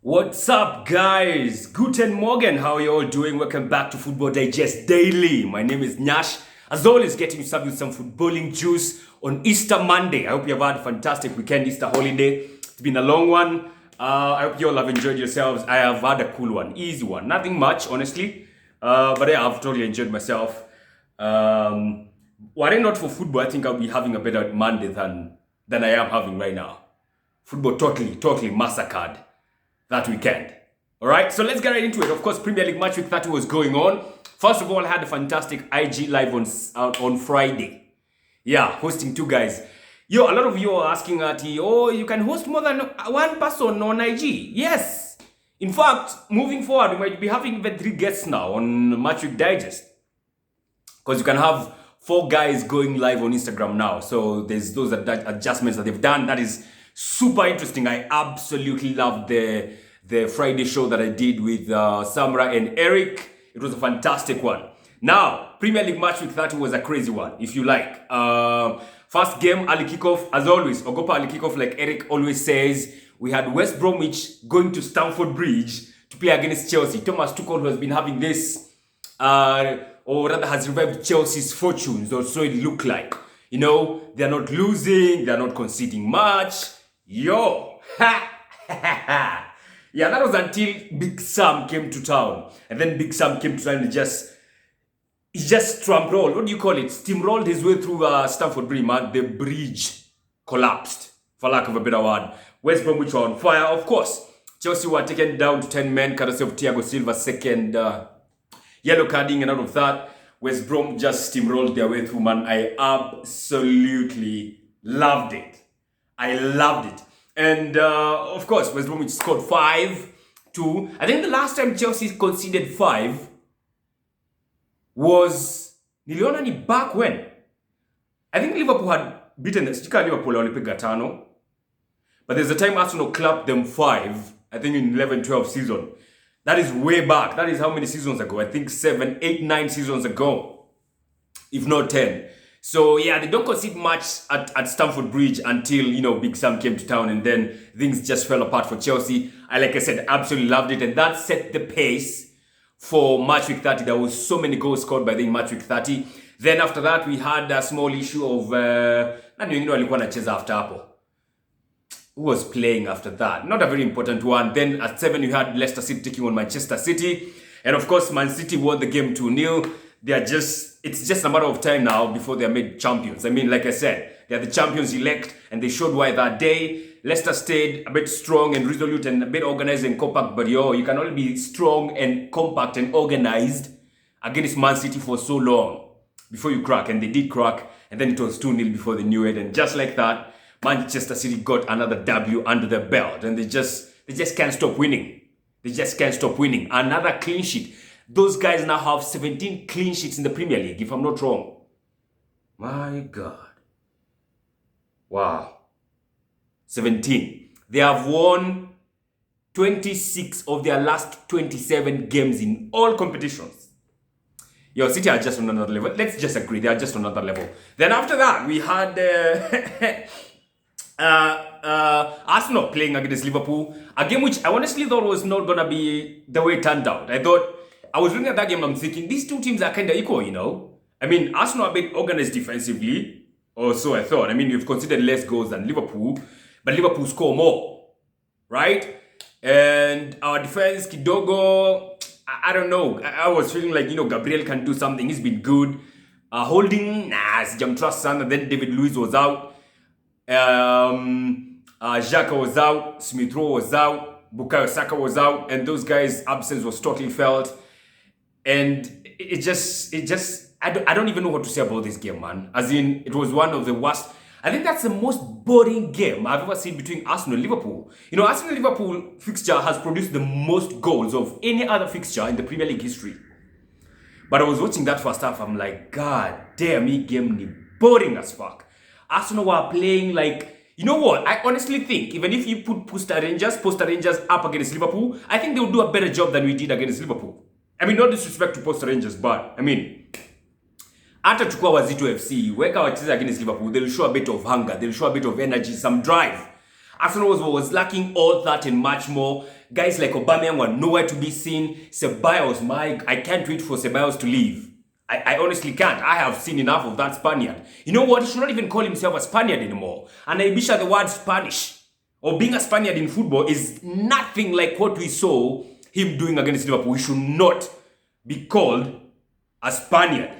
What's up, guys? Guten Morgen. How are you all doing? Welcome back to Football Digest Daily. My name is Nyash. As always, getting you served with some footballing juice on Easter Monday. I hope you've had a fantastic weekend, Easter holiday. It's been a long one. I hope you all have enjoyed yourselves. I have had a cool one, easy one. Nothing much, honestly. But yeah, I've totally enjoyed myself. Were it not for football, I think I'll be having a better Monday than I am having right now. Football totally massacred that weekend. Alright, so let's get right into it. Of course, Premier League match week 30 was going on. First of all, I had a fantastic IG live on Friday. Yeah, hosting two guys. Yo, a lot of you are asking you can host more than one person on IG. Yes. In fact, moving forward, we might be having even 3 guests now on Match Week Digest. Because you can have 4 guys going live on Instagram now. So there's those adjustments that they've done. That is super interesting. I absolutely loved the Friday show that I did with Samra and Eric. It was a fantastic one. Now, Premier League match week 30 was a crazy one, if you like. First game, early kickoff, as always. Ogopa early kickoff, like Eric always says. We had West Bromwich going to Stamford Bridge to play against Chelsea. Thomas Tuchel, who has been having this, or rather has revived Chelsea's fortunes, or so it looked like. You know, they're not losing, they're not conceding much. Yo, yeah, that was until Big Sam came to town. And then Big Sam came to town and he just steamrolled. What do you call it? Steamrolled his way through Stamford Bridge, man. The bridge collapsed, for lack of a better word. West Bromwich were on fire, of course. Chelsea were taken down to 10 men, courtesy of Thiago Silva's second yellow carding, and out of that, West Brom just steamrolled their way through, man. I absolutely loved it. I loved it. And of course, West Bromwich scored 5-2. I think the last time Chelsea conceded 5 was niliona back when. I think Liverpool had beaten Liverpool walipiga 5. But there's a time Arsenal clapped them 5, I think in 11-12 season. That is way back. That is how many seasons ago? I think 7, 8, 9 seasons ago. If not 10. So yeah, they don't concede much at Stamford Bridge until, Big Sam came to town, and then things just fell apart for Chelsea. Like I said, absolutely loved it, and that set the pace for match week 30. There was so many goals scored by the match week 30. Then after that, we had a small issue of who was playing after that? Not a very important one. Then at 7, we had Leicester City taking on Manchester City, and of course, Man City won the game 2-0. It's just a matter of time now before they're made champions. I mean, like I said, they're the champions elect, and they showed why that day. Leicester stayed a bit strong and resolute and a bit organized and compact, but you can only be strong and compact and organized against Man City for so long before you crack, and they did crack, and then it was 2-0 before they knew it, and just like that, Manchester City got another W under their belt, and they just can't stop winning. They just can't stop winning. Another clean sheet. Those guys now have 17 clean sheets in the Premier League, if I'm not wrong. My God. Wow. 17. They have won 26 of their last 27 games in all competitions. Yo, City are just on another level. Let's just agree, they are just on another level. Then after that, we had Arsenal playing against Liverpool. A game which I honestly thought was not going to be the way it turned out. I was looking at that game and I'm thinking, these two teams are kind of equal, I mean, Arsenal are a bit organized defensively, or so I thought. I mean, we've conceded less goals than Liverpool, but Liverpool score more, right? And our defense, Kidogo, I don't know. I was feeling like, Gabriel can do something. He's been good. Holding, Jamtrust, and then David Luiz was out. Xhaka was out. Smith Rowe was out. Bukayo Saka was out. And those guys' absence was totally felt. And I don't even know what to say about this game, man. As in, it was one of the worst. I think that's the most boring game I've ever seen between Arsenal and Liverpool. Arsenal-Liverpool fixture has produced the most goals of any other fixture in the Premier League history. But I was watching that first half, I'm like, God damn, this game is boring as fuck. Arsenal were playing like, you know what? I honestly think, even if you put Poster Rangers up against Liverpool, I think they would do a better job than we did against Liverpool. I mean, no disrespect to Poster Rangers, but, I mean, hata tukua Wazito FC, weka wacheza against Liverpool, they'll show a bit of hunger, they'll show a bit of energy, some drive. Arsenal was lacking all that and much more. Guys like Aubameyang were nowhere to be seen. Ceballos, I can't wait for Ceballos to leave. I honestly can't. I have seen enough of that Spaniard. You know what? He should not even call himself a Spaniard anymore. And Ibisha, the word Spanish or being a Spaniard in football is nothing like what we saw him doing against Liverpool. He should not be called a Spaniard.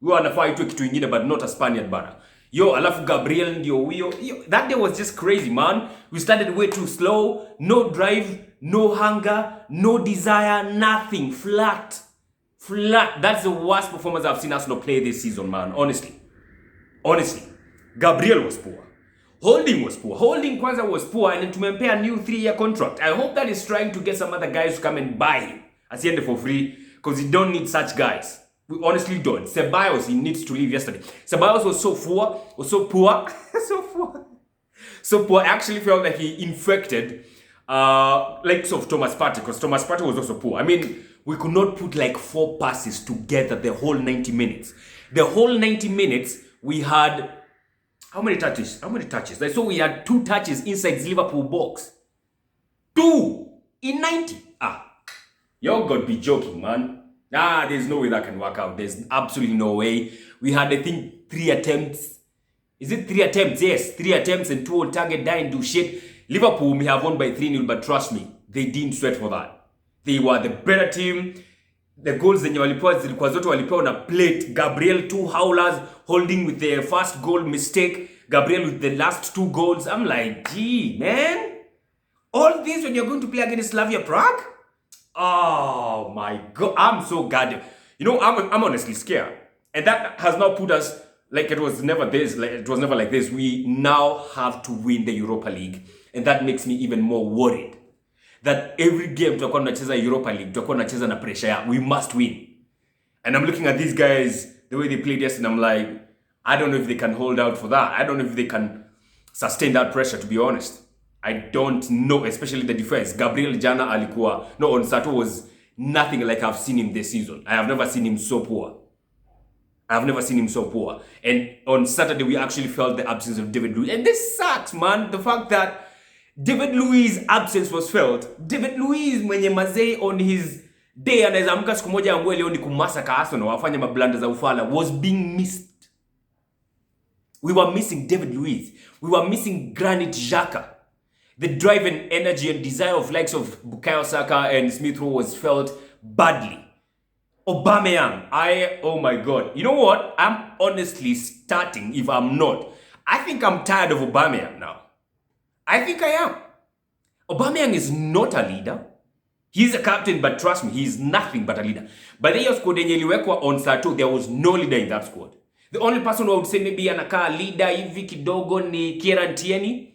Huyo anafaa itwe kitu ingine but not a Spaniard bana. Yo, alafu Gabriel ndio huyo. That day was just crazy, man. We started way too slow. No drive, no hunger, no desire, nothing. Flat. That's the worst performance I've seen Arsenal play this season, man. Honestly. Gabriel was poor. Holding was poor. Holding Kwanza was poor, and then tumempea a new 3-year contract. I hope that he's trying to get some other guys to come and buy him at the end for free, because he don't need such guys. We honestly don't. Ceballos, he needs to leave yesterday. Ceballos was so poor. So poor. I actually felt like he infected likes of Thomas Partey, because Thomas Partey was also poor. I mean, we could not put like 4 passes together the whole 90 minutes. The whole 90 minutes, we had how many touches? I saw we had 2 touches inside the Liverpool box. 2 in 90. Y'all gotta be joking, man. There's no way that can work out. There's absolutely no way. We had, I think, 3 attempts. Is it 3 attempts? Yes, 3 attempts and 2 on target, didn't do shit. Liverpool may have won by 3-0, but trust me, they didn't sweat for that. They were the better team. The goals zenye walipewa zilikuwa zote walipewa na plate. Gabriel 2 howlers, Holding with the first goal mistake. Gabriel with the last 2 goals. I'm like, gee, man. All this when you're going to play against Slavia Prague? Oh my God, I'm so goddamn. You know, I'm honestly scared. And that has now put us, like it was never like this. We now have to win the Europa League. And that makes me even more worried. That every game tutakuwa tunacheza Europa League, tutakuwa tunacheza na pressure ya we must win. And I'm looking at these guys, the way they played yesterday, and I'm like, I don't know if they can hold out for that. I don't know if they can sustain that pressure, to be honest. I don't know, especially the defense. Gabriel Jana alikuwa, no, on Sato was nothing like I've seen him this season. I have never seen him so poor. And on Saturday, we actually felt the absence of David Luiz. And this sucks, man. The fact that David Luiz's absence was felt. David Luiz mwenye mazee on his day anaweza amka siku moja ambaye leo ni kumasaka Arsenal wafanye mablanda za ufala was being missed. We were missing David Luiz. We were missing Granit Xhaka. The drive and energy and desire of likes of Bukayo Saka and Smith Rowe was felt badly. Aubameyang, oh my God. You know what? I'm honestly starting, if I'm not. I think I'm tired of Aubameyang now. I think I am. Aubameyang is not a leader. He's a captain, but trust me, he's nothing but a leader. But the squad yenye iliwekwa on Sato, there was no leader in that squad. The only person who I would say maybe anakaa leader hivi kidogo ni Kieran Tierney.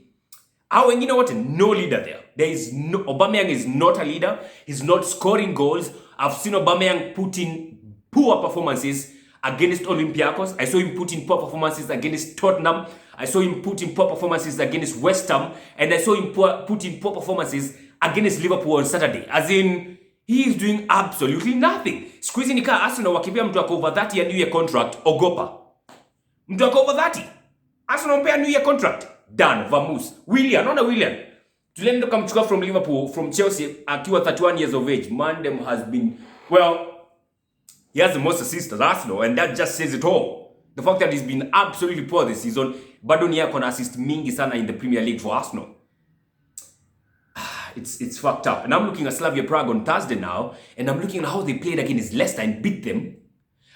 And you know what? No leader there. Aubameyang is not a leader. He's not scoring goals. I've seen Aubameyang put in poor performances against Olympiacos. I saw him put in poor performances against Tottenham. I saw him put in poor performances against West Ham. And I saw him put in poor performances against Liverpool on Saturday. As in, he is doing absolutely nothing. Squeezing nika Arsenal wakipea mtu ako over 30 a new year contract, ogopa. Mtu ako over 30. Arsenal mpea new year contract. Done. Vamus. Willian. Tulienda kumchukua from Liverpool, from Chelsea, akiwa 31 years of age. Mandem has been, he has the most assists at Arsenal, and that just says it all. The fact that he's been absolutely poor this season, bado ni yako na assist mingi sana in the Premier League for Arsenal. It's fucked up. And I'm looking at Slavia Prague on Thursday now, and I'm looking at how they played against Leicester and beat them,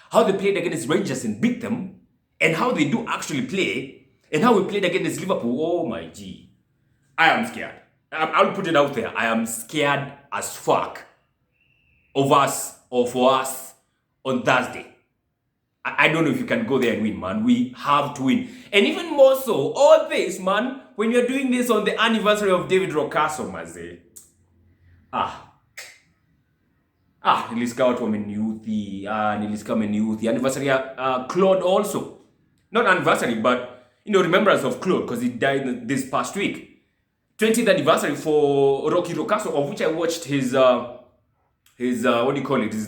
how they played against Rangers and beat them, and how they do actually play, and how we played against Liverpool. Oh my G. I am scared. I'll put it out there. I am scared as fuck of us or for us on Thursday. I don't know if you can go there and win, man. We have to win. And even more so, all this, man, when you're doing this on the anniversary of David Rocasso, maze. Nilisikia watu wameniuthi. Nilisikia wameniuthi. Anniversary Claude also. Not anniversary, but, remembrance of Claude, because he died this past week. 20th anniversary for Rocky Rocasso, of which I watched his his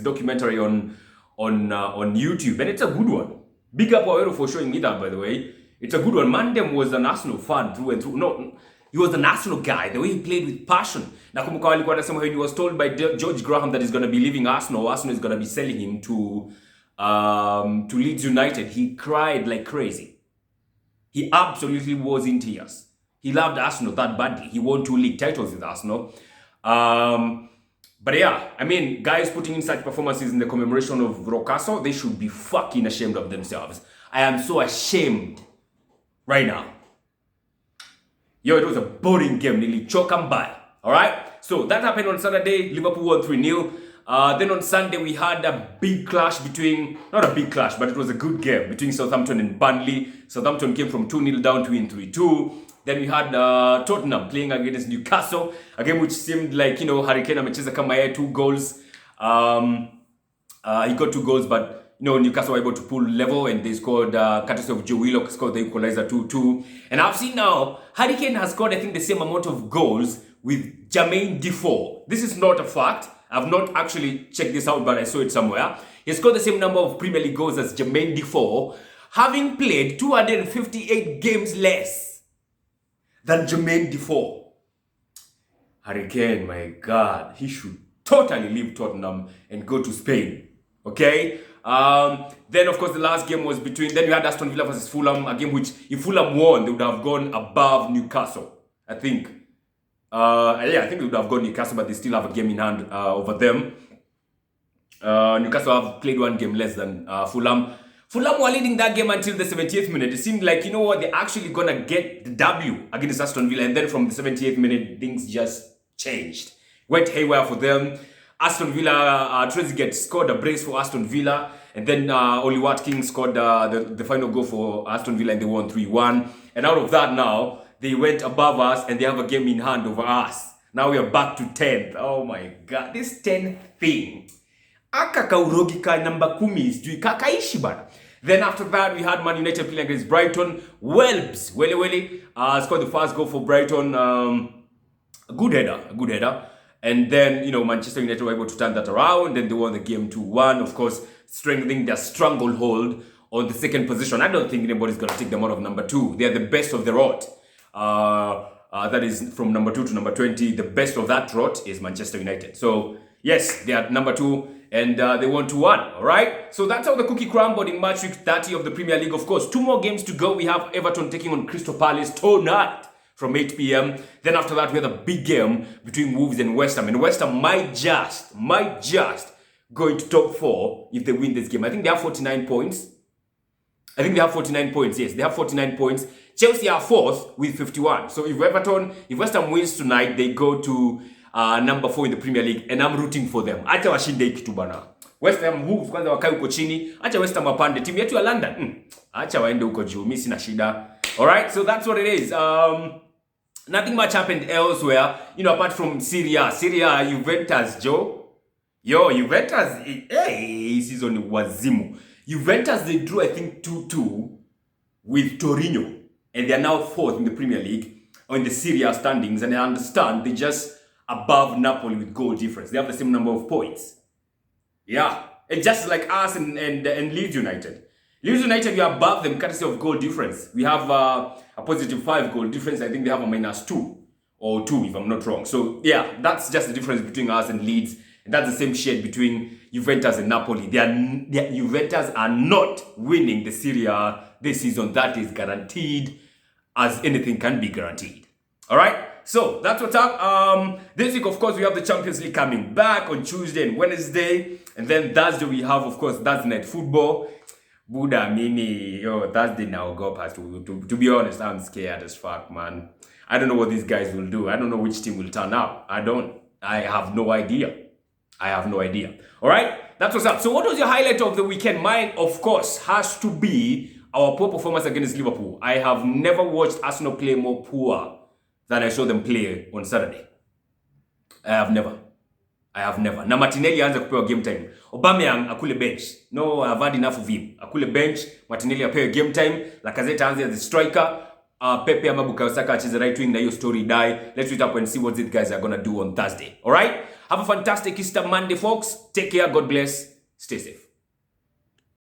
documentary on YouTube, and it's a good one. Big up Awero for showing me that, by the way. It's a good one. Mandem was an Arsenal fan through and through. No, He was an Arsenal guy, the way he played with passion. Nakumbuka walikuwa wanasema when he was told by George Graham that he's going to be leaving Arsenal is going to be selling him to Leeds United, he cried like crazy. He absolutely was in tears. He loved Arsenal that badly. He won 2 league titles with Arsenal. But yeah, I mean, guys putting in such performances in the commemoration of Rocasso, they should be fucking ashamed of themselves. I am so ashamed right now. Yo, it was a boring game, nearly choke and buy. Alright? So that happened on Saturday. Liverpool won 3-0. Then on Sunday, we had a big clash between, not a big clash, but it was a good game between Southampton and Burnley. Southampton came from 2-0 down to win 3-2. Then we had Tottenham playing against Newcastle, a game which seemed like, Hurricane amecheza kama yeye 2 goals. He got 2 goals, but Newcastle were able to pull level, and they scored, courtesy of Joe Willock, scored the equalizer 2-2. And I've seen now, Hurricane has scored, I think, the same amount of goals with Jermaine Defoe. This is not a fact. I've not actually checked this out, but I saw it somewhere. He scored the same number of Premier League goals as Jermaine Defoe, having played 258 games less than Jermaine Defoe. Hurricane, my God, he should totally leave Tottenham and go to Spain. Okay? Then, of course, the last game was then we had Aston Villa versus Fulham, a game which, if Fulham won, they would have gone above Newcastle, I think. I think they would have gone Newcastle, but they still have a game in hand over them. Newcastle have played 1 game less than Fulham. Fulham were leading that game until the 70th minute. It seemed like, they're actually going to get the W against Aston Villa. And then from the 78th minute, things just changed. Went haywire for them. Aston Villa, Trezeguet scored a brace for Aston Villa. And then Oli Watkins scored the final goal for Aston Villa, and they won 3-1. And out of that now, they went above us and they have a game in hand over us. Now we are back to 10th. Oh my God. This 10th thing. Aka urogi ka namba 10 sijui kakaishi bana. Then after that, we had Man United playing against Brighton. Welbs, scored the first goal for Brighton. A good header. And then, Manchester United were able to turn that around. Then they won the game 2-1. Of course, strengthening their stranglehold on the second position. I don't think anybody's going to take them out of number 2. They are the best of the lot. That is from number 2 to number 20. The best of that lot is Manchester United. So, yes, they are number 2. And they won 2-1, all right? So that's how the cookie crumbled in match week 30 of the Premier League. Of course, 2 more games to go. We have Everton taking on Crystal Palace tonight from 8 p.m. Then after that, we have a big game between Wolves and West Ham. And West Ham might just go into top 4 if they win this game. I think they have 49 points. Yes, they have 49 points. Chelsea are 4th with 51. So if West Ham wins tonight, they go to number 4 in the Premier League, and I'm rooting for them. Acha washinde kitu bana. West Ham Wolves kwanza wakae huko chini. Acha West Ham wapande. Timu yetu ya London. Acha waende huko juu. Mimi sina shida. All right, so that's what it is. Nothing much happened elsewhere, apart from Serie A, Juventus, Joe. Yo, Juventus, season wazimu. Juventus, they drew, I think, 2-2 with Torino. And they are now 4th in the Premier League, or in the Serie A standings. And I understand they just above Napoli with goal difference. They have the same number of points. Yeah. And just like us and Leeds United. Leeds United, we are above them courtesy of goal difference. We have a positive 5 goal difference. I think they have a -2 or 2 if I'm not wrong. So yeah, that's just the difference between us and Leeds. And that's the same shade between Juventus and Napoli. Juventus are not winning the Serie A this season. That is guaranteed, as anything can be guaranteed. All right? So that's what's up. This week, of course, we have the Champions League coming back on Tuesday and Wednesday. And then Thursday, we have, of course, Thursday night football. Buddha, Mini, Thursday now go past. To be honest, I'm scared as fuck, man. I don't know what these guys will do. I don't know which team will turn up. I have no idea. All right? That's what's up. So what was your highlight of the weekend? Mine, of course, has to be our poor performance against Liverpool. I have never watched Arsenal play more poor than I saw them play on Saturday. I have never. Na Martinelli aanze kupewa game time. Aubameyang akule bench. No, I've had enough of him. Akule bench, Martinelli apewe game time. Lacazette aanze as the striker. Pepe ama Bukayo Saka acheze right wing na hiyo story die. Let's wait up and see what these guys are gonna do on Thursday. All right? Have a fantastic Easter Monday, folks. Take care. God bless. Stay safe.